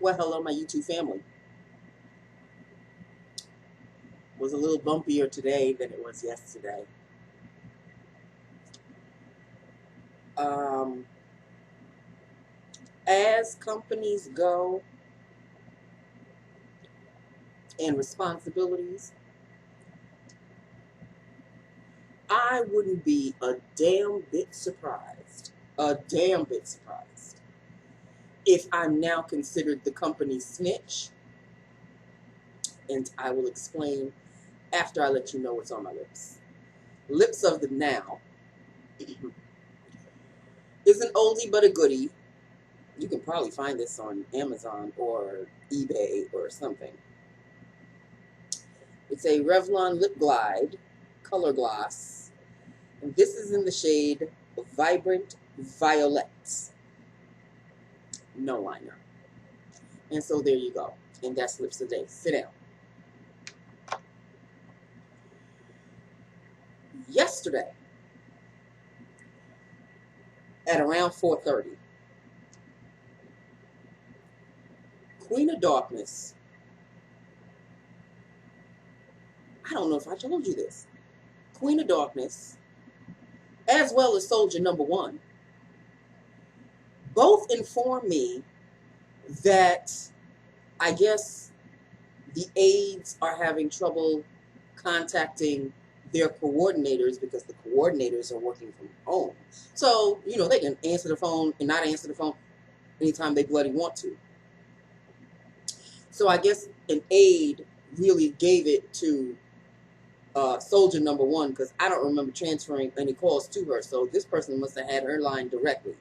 Well, hello, my YouTube family. It was a little bumpier today than it was yesterday. Um, as companies go and responsibilities, I wouldn't be a damn bit surprised, if I'm now considered the company snitch, and I will explain after I let you know what's on my lips. Lips of the now is an oldie but a goodie. You can probably find this on Amazon or eBay or something. It's a Revlon LipGlide color gloss, and this is in the shade Vibrant Violet. No liner. And so there you go. And that's Lips of the Day. Sit down. Yesterday, at around 4:30, Queen of Darkness, I don't know if I told you this, Queen of Darkness, as well as Soldier Number One, both informed me that I guess the aides are having trouble contacting their coordinators because the coordinators are working from home. So, they can answer the phone and not answer the phone anytime they bloody want to. So I guess an aide really gave it to Soldier Number One, because I don't remember transferring any calls to her. So this person must have had her line directly.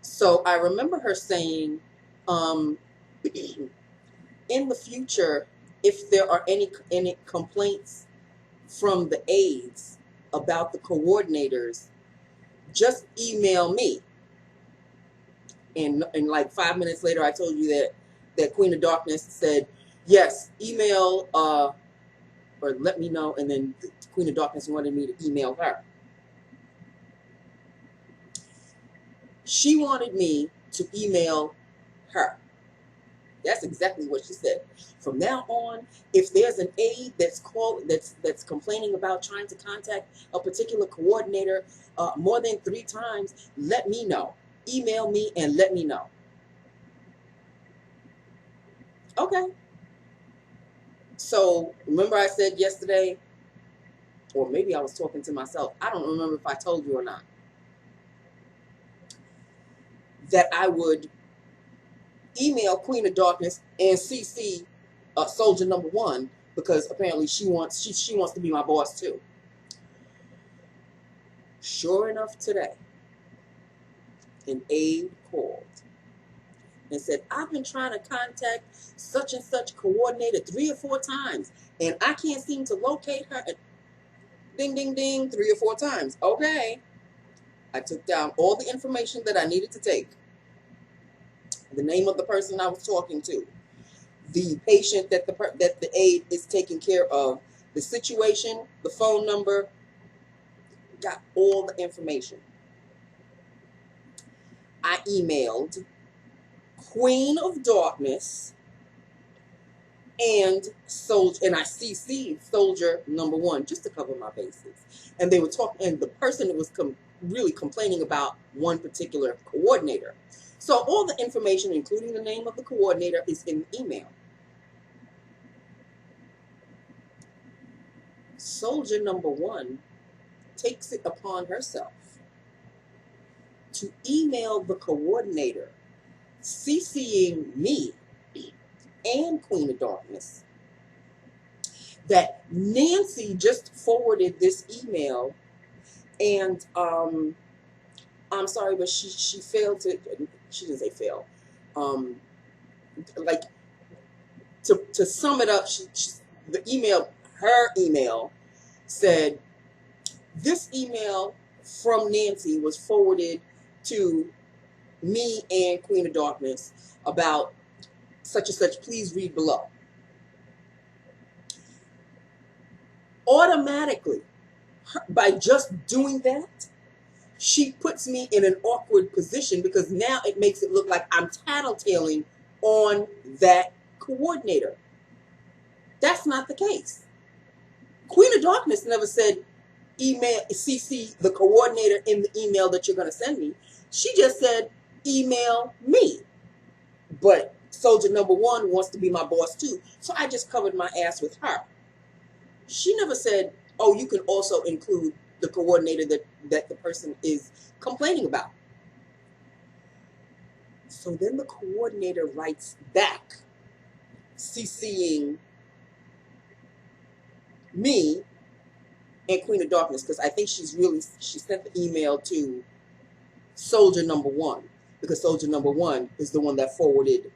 So I remember her saying, in the future, if there are any complaints from the aides about the coordinators, just email me. And like 5 minutes later, I told you that Queen of Darkness said, yes, email or let me know. And then the Queen of Darkness wanted me to email her. She wanted me to email her. That's exactly what she said. From now on, if there's an aide that's complaining about trying to contact a particular coordinator more than 3 times, let me know. Email me and let me know. Okay. So remember I said yesterday, or maybe I was talking to myself, I don't remember if I told you or not, that I would email Queen of Darkness and CC Soldier Number One, because apparently she wants to be my boss too. Sure enough, today, an aide called and said, I've been trying to contact such and such coordinator 3 or 4 times, and I can't seem to locate her. Ding, ding, ding, 3 or 4 times. Okay. I took down all the information that I needed to take. The name of the person I was talking to, the patient that the aide is taking care of, the situation, the phone number, got all the information. I emailed Queen of Darkness and I CC'd Soldier Number One just to cover my bases. And they were talking, and the person was really complaining about one particular coordinator. So all the information, including the name of the coordinator, is in the email. Soldier Number One takes it upon herself to email the coordinator, CCing me and Queen of Darkness, that Nancy just forwarded this email, and I'm sorry, but she failed to. She didn't say fail. Like to sum it up, her email said, this email from Nancy was forwarded to me and Queen of Darkness about such and such. Please read below. Automatically, by just doing that, she puts me in an awkward position because now it makes it look like I'm tattletaling on that coordinator. That's not the case. Queen of Darkness never said email CC the coordinator in the email that you're going to send me. She just said email me. But soldier number one wants to be my boss too. So I just covered my ass with her. She never said, oh, you can also include the coordinator that the person is complaining about. So then the coordinator writes back, CCing me and Queen of Darkness, because I think she sent the email to soldier number one, because soldier number one is the one that forwarded.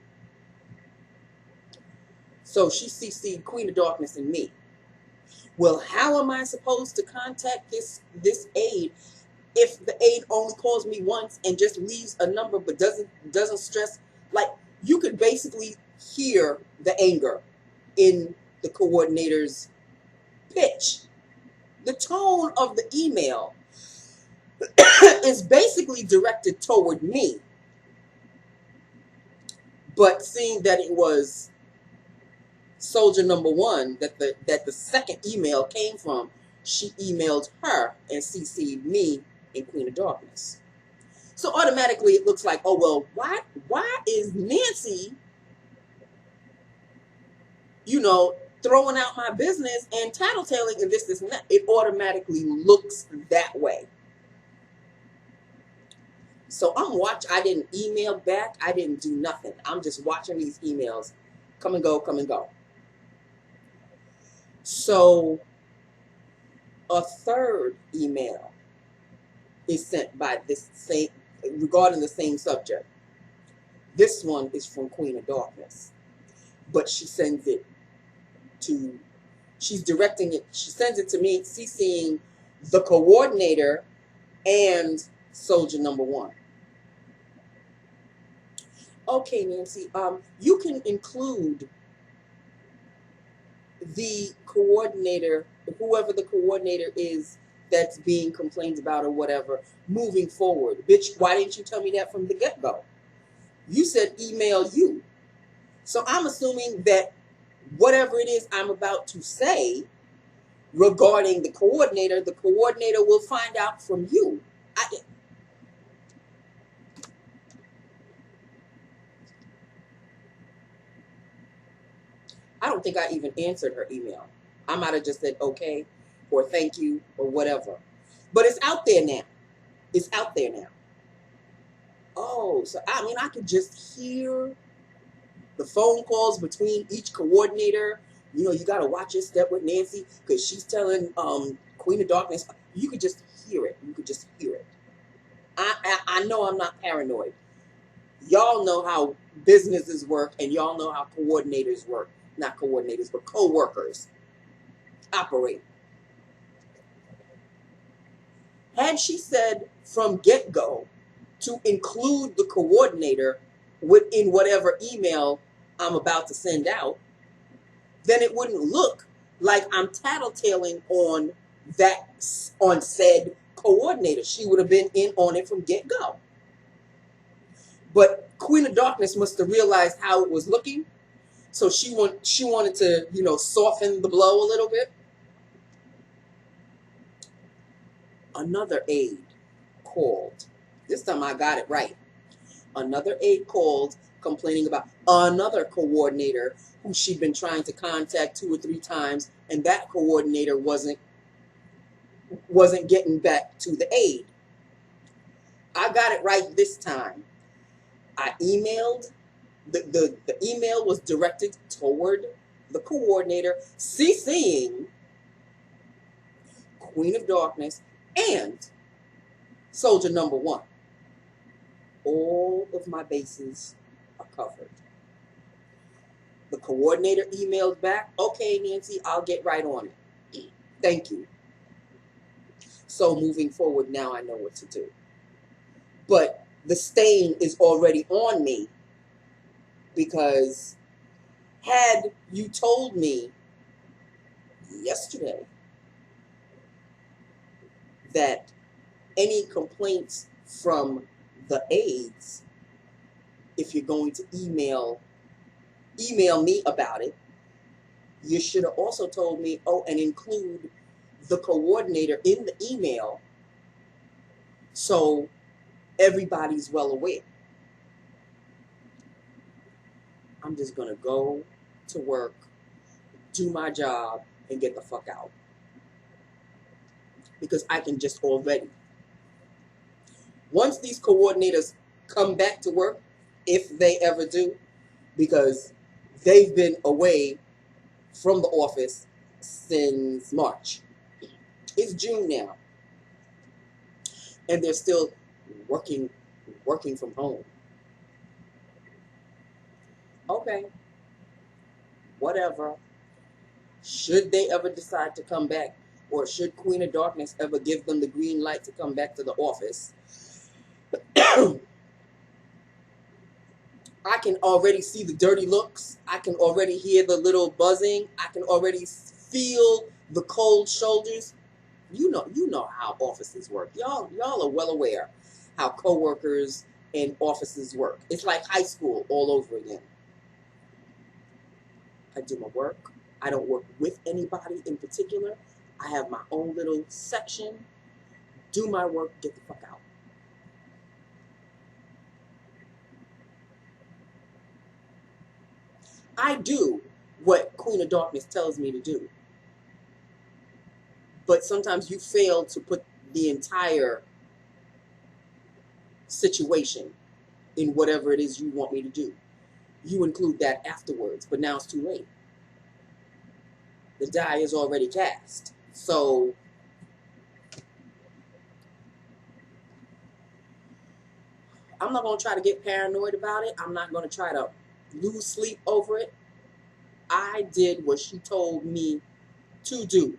So she CC'd Queen of Darkness and me. Well, how am I supposed to contact this aide if the aide only calls me once and just leaves a number but doesn't stress? Like, you could basically hear the anger in the coordinator's pitch. The tone of the email is basically directed toward me. But seeing that it was soldier number one that the second email came from, she emailed her and CC'd me in Queen of Darkness. So automatically it looks like, oh, well, why is Nancy, throwing out my business and tattletaling and this and that? It automatically looks that way. So I didn't email back. I didn't do nothing. I'm just watching these emails come and go, come and go. So a third email is sent by regarding the same subject. This one is from Queen of Darkness, but she sends it to, she's directing it, she sends it to me, CCing the coordinator and soldier number one. Okay, Nancy, you can include the coordinator, whoever the coordinator is that's being complained about or whatever, moving forward. Bitch, why didn't you tell me that from the get-go? You said email you. So I'm assuming that whatever it is I'm about to say regarding the coordinator will find out from you. I don't think I even answered her email. I might have just said okay or thank you or whatever. But it's out there now. It's out there now. Oh, so I could just hear the phone calls between each coordinator. You got to watch your step with Nancy because she's telling Queen of Darkness. You could just hear it. You could just hear it. I know I'm not paranoid. Y'all know how businesses work, and y'all know how coordinators work. Not coordinators, but co-workers operate. Had she said from get-go to include the coordinator within whatever email I'm about to send out, then it wouldn't look like I'm tattletaling on said coordinator. She would have been in on it from get-go. But Queen of Darkness must have realized how it was looking, so she wanted to, soften the blow a little bit. Another aide called. This time I got it right. Another aide called complaining about another coordinator who she'd been trying to contact 2 or 3 times, and that coordinator wasn't getting back to the aide. I got it right this time. I emailed. The email was directed toward the coordinator, CCing Queen of Darkness and soldier number one. All of my bases are covered. The coordinator emailed back, okay, Nancy, I'll get right on it. Thank you. So moving forward, now I know what to do. But the stain is already on me, because had you told me yesterday that any complaints from the aides, if you're going to email me about it, you should have also told me, oh, and include the coordinator in the email so everybody's well aware. I'm just going to go to work, do my job, and get the fuck out. Because I can just already. Once these coordinators come back to work, if they ever do, because they've been away from the office since March. It's June now. And they're still working from home. Okay. Whatever. Should they ever decide to come back, or should Queen of Darkness ever give them the green light to come back to the office, I can already see the dirty looks. I can already hear the little buzzing. I can already feel the cold shoulders. You know how offices work. Y'all are well aware how coworkers and offices work. It's like high school all over again. I do my work. I don't work with anybody in particular. I have my own little section. Do my work, get the fuck out. I do what Queen of Darkness tells me to do. But sometimes you fail to put the entire situation in whatever it is you want me to do. You include that afterwards, but now it's too late. The die is already cast. So I'm not going to try to get paranoid about it. I'm not going to try to lose sleep over it. I did what she told me to do.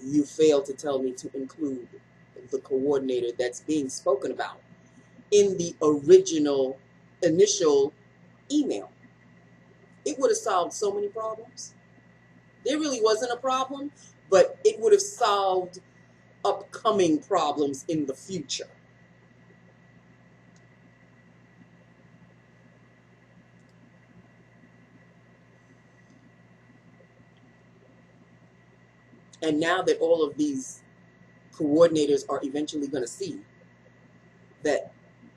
You failed to tell me to include the coordinator that's being spoken about in the initial email. It would have solved so many problems. There really wasn't a problem, but it would have solved upcoming problems in the future. And now that all of these coordinators are eventually going to see that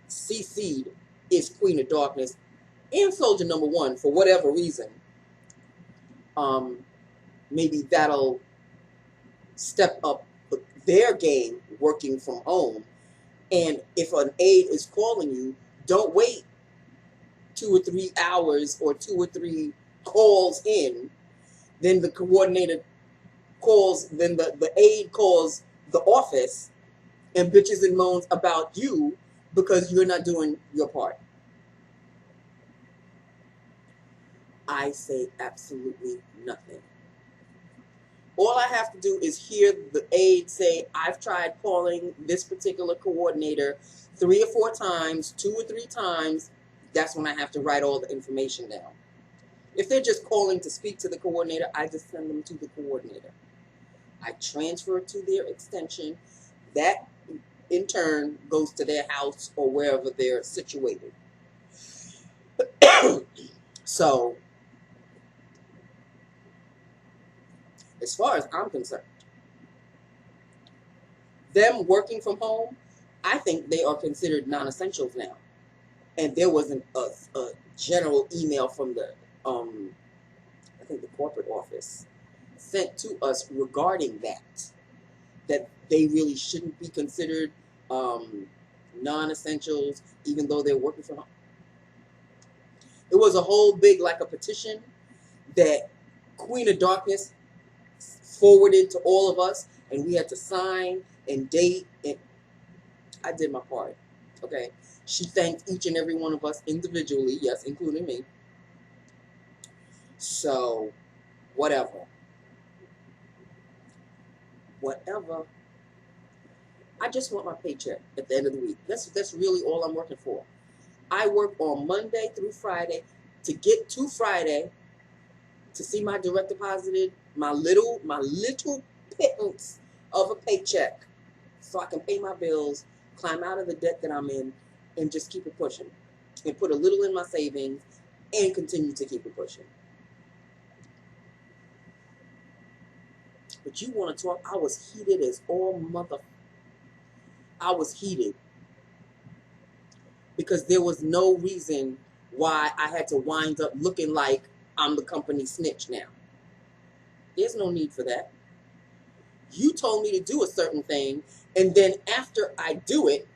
CC'd is Queen of Darkness and Soldier Number One for whatever reason, maybe that'll step up their game working from home. And if an aide is calling you, don't wait 2 or 3 hours or 2 or 3 calls in. Then the coordinator calls, then the aide calls the office and bitches and moans about you because you're not doing your part. I say absolutely nothing. All I have to do is hear the aide say, I've tried calling this particular coordinator 3 or 4 times, 2 or 3 times. That's when I have to write all the information down. If they're just calling to speak to the coordinator, I just send them to the coordinator. I transfer it to their extension. That, in turn, goes to their house or wherever they're situated. So, as far as I'm concerned, them working from home, I think they are considered non-essentials now. And there wasn't a general email from the, I think the corporate office sent to us regarding that they really shouldn't be considered non-essentials, even though they're working from home. It was a whole big, like a petition that Queen of Darkness forwarded to all of us, and we had to sign and date, and I did my part. Okay, she thanked each and every one of us individually, yes, including me. So, whatever. I just want my paycheck at the end of the week. That's really all I'm working for. I work on Monday through Friday to get to Friday to see my direct deposited, my little pittance of a paycheck so I can pay my bills, climb out of the debt that I'm in, and just keep it pushing. And put a little in my savings and continue to keep it pushing. But you want to talk? I was heated as all mother. I was heated because there was no reason why I had to wind up looking like I'm the company snitch now. There's no need for that. You told me to do a certain thing, and then after I do it,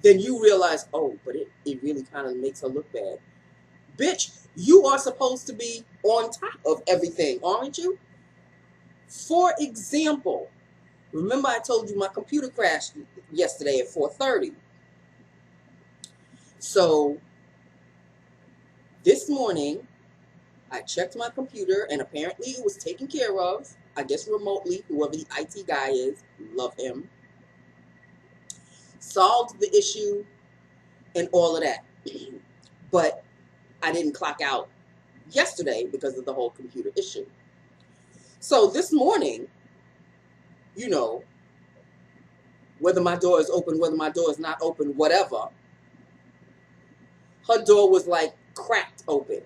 then you realize, oh, but it really kind of makes her look bad. Bitch, you are supposed to be on top of everything, aren't you? For example, remember I told you my computer crashed yesterday at 4:30. So this morning, I checked my computer, and apparently it was taken care of, I guess remotely, whoever the IT guy is, love him. Solved the issue and all of that. But I didn't clock out yesterday because of the whole computer issue. So this morning, you know, whether my door is open, whether my door is not open, whatever, her door was like cracked open.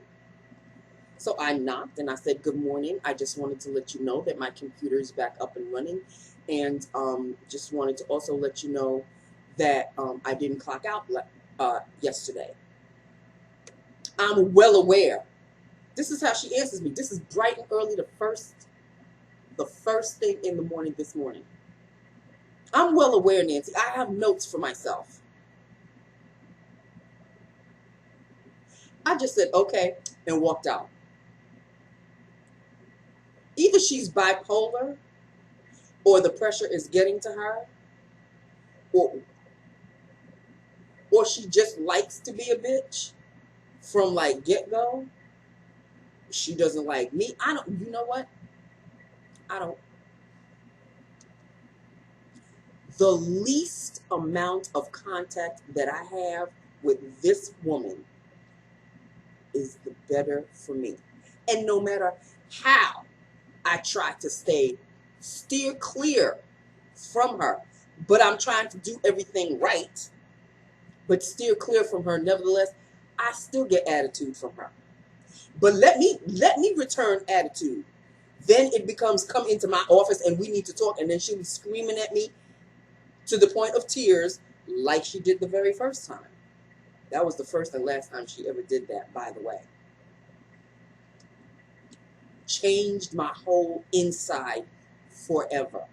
So I knocked and I said, good morning. I just wanted to let you know that my computer is back up and running. And just wanted to also let you know that I didn't clock out yesterday. I'm well aware. This is how she answers me. This is bright and early, the first thing in the morning this morning. I'm well aware, Nancy. I have notes for myself. I just said, okay, and walked out. Either she's bipolar, or the pressure is getting to her, or she just likes to be a bitch from like get-go. She doesn't like me. I don't, you know what? I don't. The least amount of contact that I have with this woman is the better for me. And no matter how I try to steer clear from her, but I'm trying to do everything right, but steer clear from her, nevertheless, I still get attitude from her. But let me return attitude. Then it becomes come into my office and we need to talk, and then she'll be screaming at me to the point of tears like she did the very first time. That was the first and last time she ever did that, by the way. Changed my whole inside forever.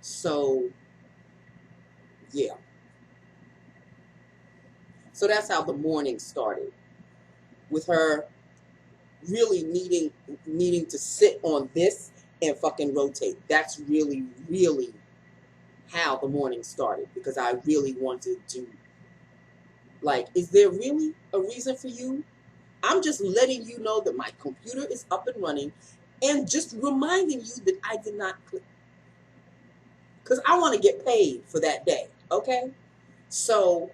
So, yeah. So that's how the morning started. With her really needing to sit on this and fucking rotate. That's really, really how the morning started, because I really wanted to, like, is there really a reason for you? I'm just letting you know that my computer is up and running and just reminding you that I did not click. Because I want to get paid for that day, okay? So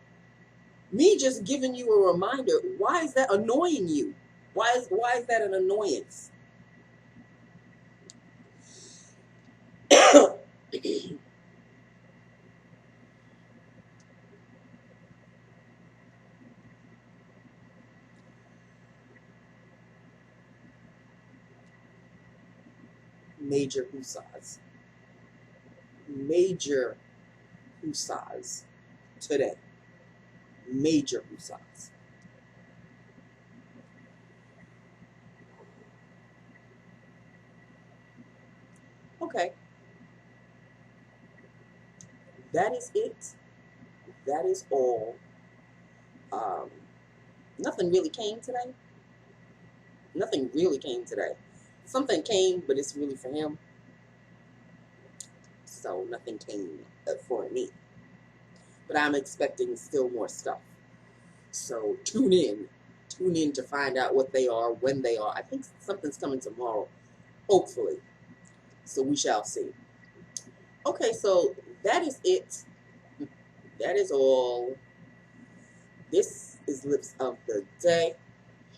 me just giving you a reminder, why is that annoying you? Why is that an annoyance? Major hussas. Major hussas today. Major hussas. Okay. That is it. That is all. Nothing really came today. Nothing really came today. Something came, but it's really for him. So nothing came for me. But I'm expecting still more stuff. So tune in. Tune in to find out what they are, when they are. I think something's coming tomorrow, hopefully. So we shall see. Okay, so that is it. That is all. This is Lips of the Day.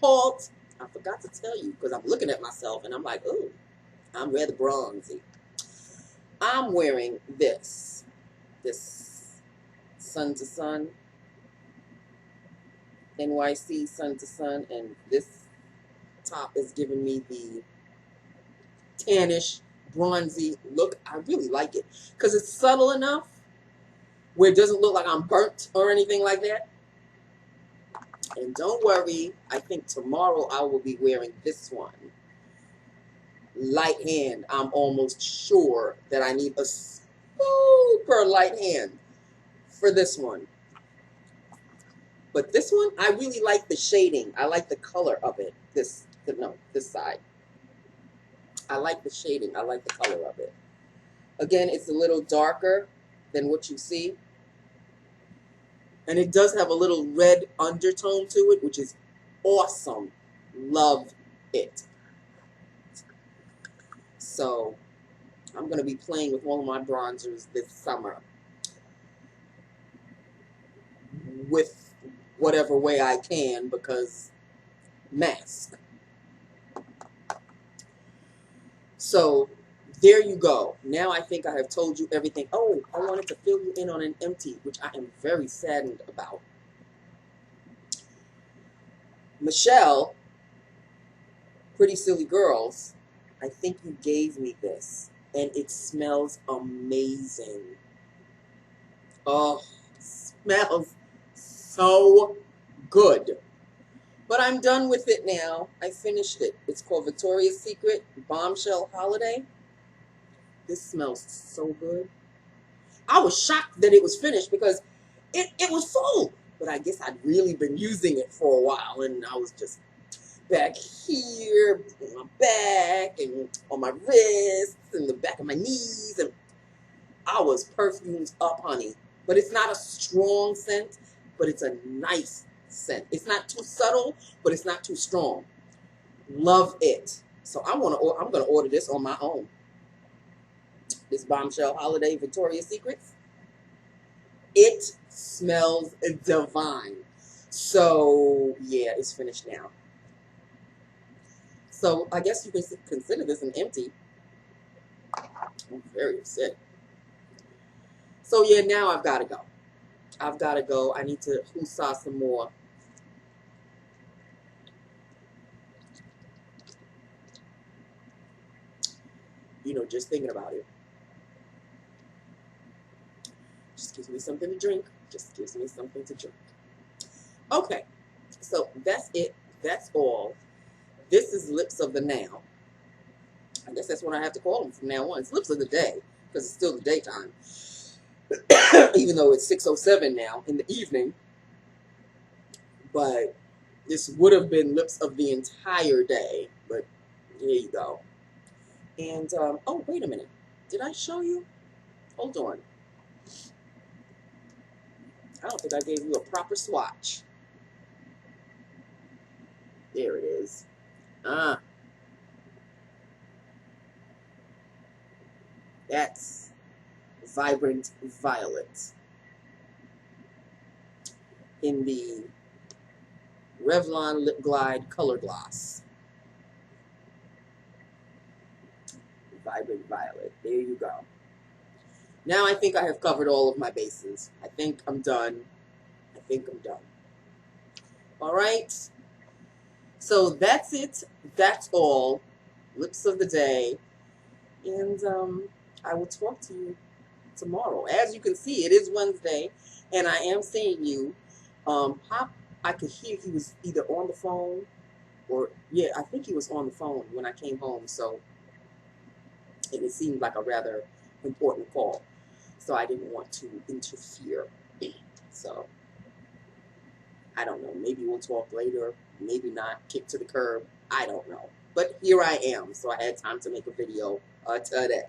Halt. I forgot to tell you because I'm looking at myself and I'm like, ooh, I'm rather bronzy. I'm wearing this Sun to Sun, NYC Sun to Sun, and this top is giving me the tannish, bronzy look. I really like it because it's subtle enough where it doesn't look like I'm burnt or anything like that. And don't worry, I think tomorrow I will be wearing this one. Light hand. I'm almost sure that I need a super light hand for this one. But this one, I really like the shading. I like the color of it. This side. I like the shading. I like the color of it. Again, it's a little darker than what you see. And it does have a little red undertone to it, which is awesome. Love it. So I'm going to be playing with all of my bronzers this summer with whatever way I can, because mask. So there you go. Now I think I have told you everything. Oh, I wanted to fill you in on an empty, which I am very saddened about. Michelle, Pretty Silly Girls, I think you gave me this, and it smells amazing. Oh, it smells so good. But I'm done with it now. I finished it. It's called Victoria's Secret Bombshell Holiday. This smells so good. I was shocked that it was finished because it was full. But I guess I'd really been using it for a while, and I was just back here, on my back, and on my wrists, and the back of my knees, and I was perfumed up, honey. But it's not a strong scent, but it's a nice scent. It's not too subtle, but it's not too strong. Love it. So I'm gonna order this on my own. This Bombshell Holiday Victoria's Secrets. It smells divine. So yeah, it's finished now. So I guess you can consider this an empty. I'm very upset. So yeah, now I've got to go. I've got to go. I need to hoosah some more. You know, just thinking about it. Just gives me something to drink. Just gives me something to drink. Okay, so that's it. That's all. This is Lips of the Now. I guess that's what I have to call them from now on. It's Lips of the Day, because it's still the daytime. Even though it's 6:07 now in the evening. But this would have been Lips of the entire day. But here you go. And, oh, wait a minute. Did I show you? Hold on. I don't think I gave you a proper swatch. There it is. That's Vibrant Violet in the Revlon LipGlide Color Gloss. Vibrant Violet. There you go. Now I think I have covered all of my bases. I think I'm done. I think I'm done. All right. So that's it. That's all. Lips of the Day. And I will talk to you tomorrow. As you can see, it is Wednesday, and I am seeing you. Pop, I could hear he was either on the phone or, yeah, I think he was on the phone when I came home. So, and it seemed like a rather important call. So I didn't want to interfere. So, I don't know. Maybe we'll talk later. Maybe not. Kick to the curb. I don't know. But here I am. So I had time to make a video today.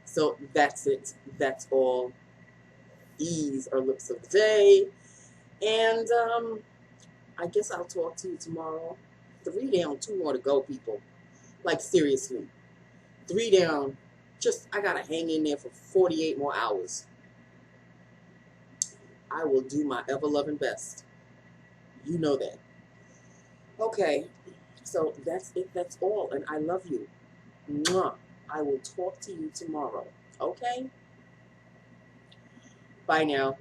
So that's it. That's all. These are Lips of the Day. And I guess I'll talk to you tomorrow. 3 down, 2 more to go, people. Like, seriously. 3 down. Just, I gotta hang in there for 48 more hours. I will do my ever-loving best. You know that. Okay. So that's it. That's all. And I love you. Mwah. I will talk to you tomorrow. Okay? Bye now.